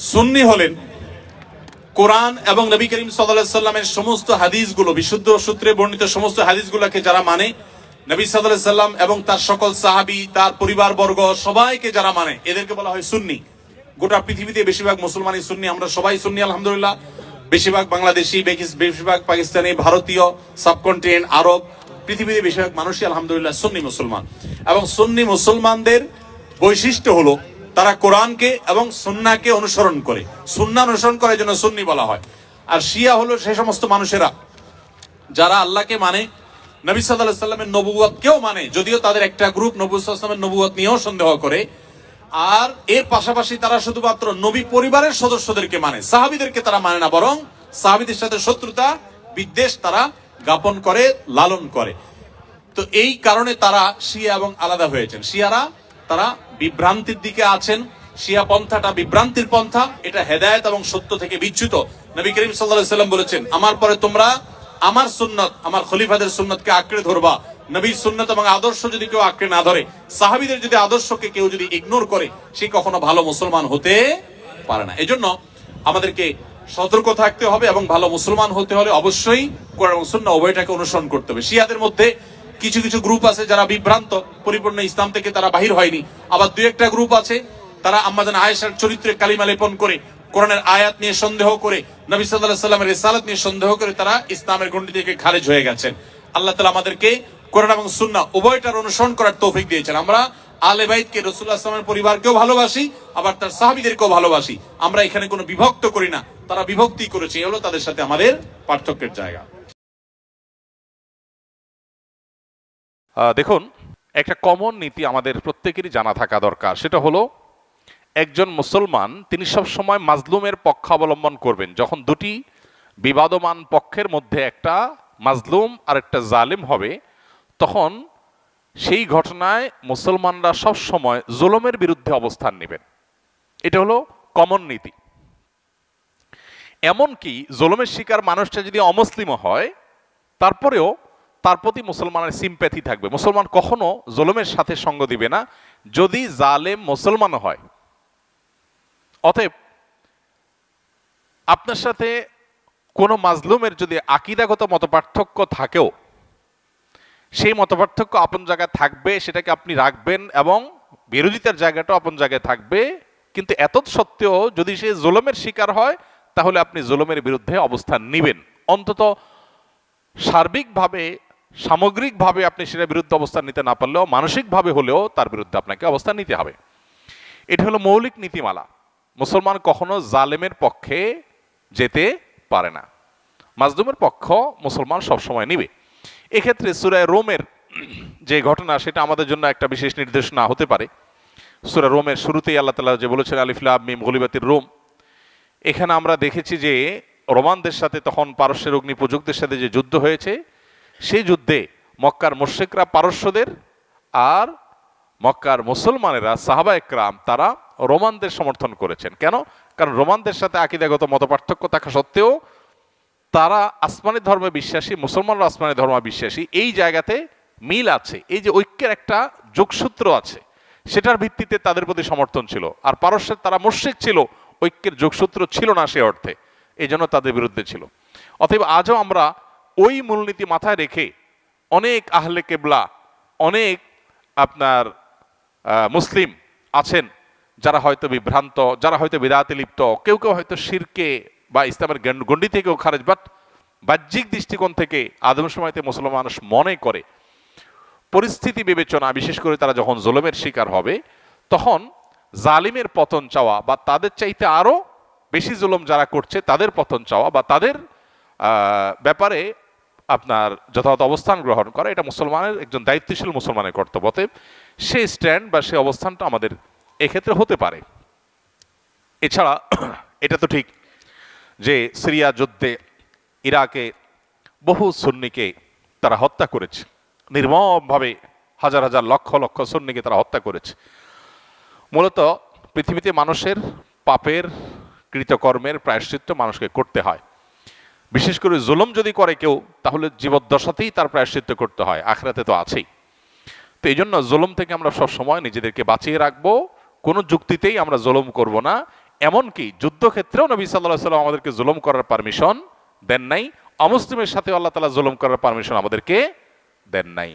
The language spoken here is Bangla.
সুন্নি হলেন কোরআন এবং নবী করিম সাল্লাল্লাহু আলাইহি সাল্লামের সমস্ত হাদিসগুলো, বিশুদ্ধ সূত্রে বর্ণিত সমস্ত হাদিসগুলোকে যারা মানে, নবী সাল্লাল্লাহু আলাইহি সাল্লাম এবং তার সকল সাহাবী, তার পরিবারবর্গ সবাইকে যারা মানে, এদেরকে বলা হয় সুন্নি। গোটা পৃথিবীতে বেশিরভাগ মুসলমানই সুন্নি, আমরা সবাই সুন্নি আলহামদুলিল্লাহ। বেশিরভাগ বাংলাদেশি, বেশিরভাগ পাকিস্তানি, ভারতীয়, সাবকন্টিনেন্ট, আরব, পৃথিবীতে বেশিরভাগ মানুষই আলহামদুলিল্লাহ সুন্নি মুসলমান। এবং সুন্নি মুসলমানদের বৈশিষ্ট্য হলো তারা কোরআনকে এবং সুন্নাহকে অনুসরণ করে, সুন্নাহ অনুসরণ করার জন্য সুন্নি বলা হয়। আর শিয়া হলো সেই সমস্ত মানুষেরা যারা আল্লাহকে মানে, নবী সাল্লাল্লাহু আলাইহি সাল্লামের নবুয়তকেও মানে, যদিও তাদের একটা গ্রুপ নবী সাল্লাল্লাহু আলাইহি সাল্লামের নবুয়ত নিয়েও সন্দেহ করে। আর এর পাশাপাশি তারা শুধুমাত্র নবী পরিবারের সদস্যদেরকে মানে, সাহাবীদেরকে তারা মানে না, বরং সাহাবীদের সাথে শত্রুতা বিদ্বেষ তারা জ্ঞাপন করে, লালন করে। তো এই কারণে তারা শিয়া এবং আলাদা হয়েছেন। শিয়ারা তারা বিভ্রান্তির দিকে আছেন। শিয়া পন্থাটা বিভ্রান্তির পন্থা, এটা হেদায়েত এবং সত্য থেকে বিচ্যুত। নবী করিম সাল্লাল্লাহু আলাইহি সাল্লাম বলেছেন, আমার পরে তোমরা আমার সুন্নাত, আমার খলিফাদের সুন্নাতকে আঁকড়ে ধরবা। নবীর সুন্নাত এবং আদর্শ যদি কেউ আঁকড়ে না ধরে, সাহাবীদের যদি আদর্শকে কেউ যদি ইগনোর করে, সে কখনো ভালো মুসলমান হতে পারে না। এজন্য আমাদেরকে সতর্ক থাকতে হবে এবং ভালো মুসলমান হতে হলে অবশ্যই কোরআন এবং সুন্নাহ উভয়টাকে অনুসরণ করতে হবে। শিয়াদের মধ্যে কিছু কিছু গ্রুপ আছে যারা বিভ্রান্ত, পরিপূর্ণ ইসলাম থেকে তারা বাহির হয়নি। আবার দুই একটা গ্রুপ আছে তারা আম্মা জান আয়েশার চরিত্রে কালিমা লেপন করে, কোরআনের আয়াত নিয়ে সন্দেহ করে, নবী সাল্লাল্লাহু আলাইহি সাল্লামের রিসালাত নিয়ে সন্দেহ করে তারা ইসলামের গণ্ডি থেকে খারিজ হয়ে গেছেন। আল্লাহ তাআলা আমাদেরকে কোরআন এবং সুন্নাহ উভয়টার অনুসরণ করার তৌফিক দিয়েছেন। আমরা আহলে বাইতকে, রাসূলুল্লাহ সাল্লাল্লাহু আলাইহি ওয়াসাল্লামের পরিবারকেও ভালোবাসি, আবার তার সাহাবীদেরকেও ভালোবাসি। আমরা এখানে কোনো বিভক্ত করি না, তারা বিভক্তি করেছে, এই হলো তাদের সাথে আমাদের পার্থক্যের জায়গা। দেখুন, একটা কমন নীতি আমাদের প্রত্যেকেরই জানা থাকা দরকার। সেটা হলো, একজন মুসলমান তিনি সব সময় মাজলুমের পক্ষ অবলম্বন করবেন। যখন দুটি বিবাদমান পক্ষের মধ্যে একটা মাজলুম আর একটা জালিম হবে, তখন সেই ঘটনায় মুসলমানরা সব সময় জুলুমের বিরুদ্ধে অবস্থান নেবেন। এটা হলো কমন নীতি। এমনকি জুলুমের শিকার মানুষটা যদি অমুসলিমও হয়, তারপরেও তার প্রতি মুসলমানের সিম্প্যাথি থাকবে। মুসলমান কখনো জুলুমের সাথে সঙ্গ দিবে না যদি জালেম মুসলমান হয়। অতএব আপনার সাথে কোনো মাজলুমের যদি আকীদাগত মতপার্থক্য থাকেও, সেই মতপার্থক্য আপন জায়গায় থাকবে, সেটাকে আপনি রাখবেন, এবং বিরোধিতার জায়গাটাও আপন জায়গায় থাকবে। কিন্তু এতৎ সত্ত্বেও যদি সে জুলুমের শিকার হয়, তাহলে আপনি জুলুমের বিরুদ্ধে অবস্থান নেবেন। অন্তত সার্বিকভাবে, সামগ্রিকভাবে আপনি সেটার বিরুদ্ধে অবস্থান নিতে না পারলেও মানসিকভাবে হলেও তার বিরুদ্ধে আপনাকে অবস্থান নিতে হবে। এটা হলো মৌলিক নীতিমালা। মুসলমান কখনো জালেমের পক্ষে যেতে পারে না, মাজলুমের পক্ষ মুসলমান সবসময় নিবে। এক্ষেত্রে সূরা রোমের যে ঘটনা, সেটা আমাদের জন্য একটা বিশেষ নির্দেশনা হতে পারে। সূরা রোমের শুরুতেই আল্লাহ তাআলা যে বলেছেন, আলিফ লাম মিম গুলিবাতির রোম, এখানে আমরা দেখেছি যে রোমানদের সাথে তখন পারস্যের অগ্নিপূজকদের সাথে যে যুদ্ধ হয়েছে, সেই যুদ্ধে মক্কার মুশরিকরা পারস্যদের আর মক্কার মুসলমানেরা সাহাবা একরাম তারা রোমানদের সমর্থন করেছেন। কেন? কারণ রোমানদের সাথে আকীদাগত মতপার্থক্য থাকা সত্ত্বেও তারা আসমানি ধর্মে বিশ্বাসী, মুসলমানরা আসমানি ধর্মে বিশ্বাসী। এই জায়গাতে মিল আছে, এই যে ঐক্যের একটা যোগসূত্র আছে, সেটার ভিত্তিতে তাদের প্রতি সমর্থন ছিল। আর পারস্যের তারা মুশরিক ছিল, ঐক্যের যোগসূত্র ছিল না সে অর্থে, এই জন্য তাদের বিরুদ্ধে ছিল। অতএব আজও আমরা ওই মূলনীতি মাথায় রেখে অনেক আহলে কেবলা, অনেক আপনার মুসলিম আছেন যারা হয়তো বিভ্রান্ত, যারা হয়তো বিদআতে লিপ্ত, কেউ কেউ হয়তো শিরকে বা ইসলামের গণ্ডি থেকেও খারেজ, বাট বাহ্যিক দৃষ্টিকোণ থেকে আদমশুমারিতে মুসলমান মানুষ মনে করে পরিস্থিতি বিবেচনা, বিশেষ করে তারা যখন জুলুমের শিকার হবে, তখন জালিমের পতন চাওয়া বা তাদের চাইতে আরো বেশি জুলুম যারা করছে তাদের পতন চাওয়া বা তাদের ব্যাপারে আপনার যথাযথ অবস্থান গ্রহণ করা, এটা মুসলমানের, একজন দায়িত্বশীল মুসলমানের কর্তব্য। অতএব সেই স্ট্যান্ড বা সেই অবস্থানটা আমাদের এক্ষেত্রে হতে পারে। এছাড়া এটা তো ঠিক যে সিরিয়া যুদ্ধে ইরাকে বহু সুন্নিকে তারা হত্যা করেছে, নির্মমভাবে হাজার হাজার লক্ষ লক্ষ সুন্নিকে তারা হত্যা করেছে। মূলত পৃথিবীতে মানুষের পাপের কৃতকর্মের প্রায়শ্চিত্ত মানুষকে করতে হয়। বিশেষ করে জুলুম যদি করে কেউ, তাহলে জীবদ্দশাতেই তার প্রায়শ্চিত্ত করতে হয়, আখিরাতে তো আছেই। তো এই জন্য জুলুম থেকে আমরা সবসময় নিজেদেরকে বাঁচিয়ে রাখবো, কোনো যুক্তিতেই আমরা জুলুম করব না, এমনকি যুদ্ধক্ষেত্রেও নবী সাল্লাল্লাহু আলাইহি ওয়াসাল্লাম আমাদেরকে জুলুম করার পারমিশন দেন নাই, অমুসলিমের সাথে আল্লাহ তাআলা জুলুম করার পারমিশন আমাদেরকে দেন নাই।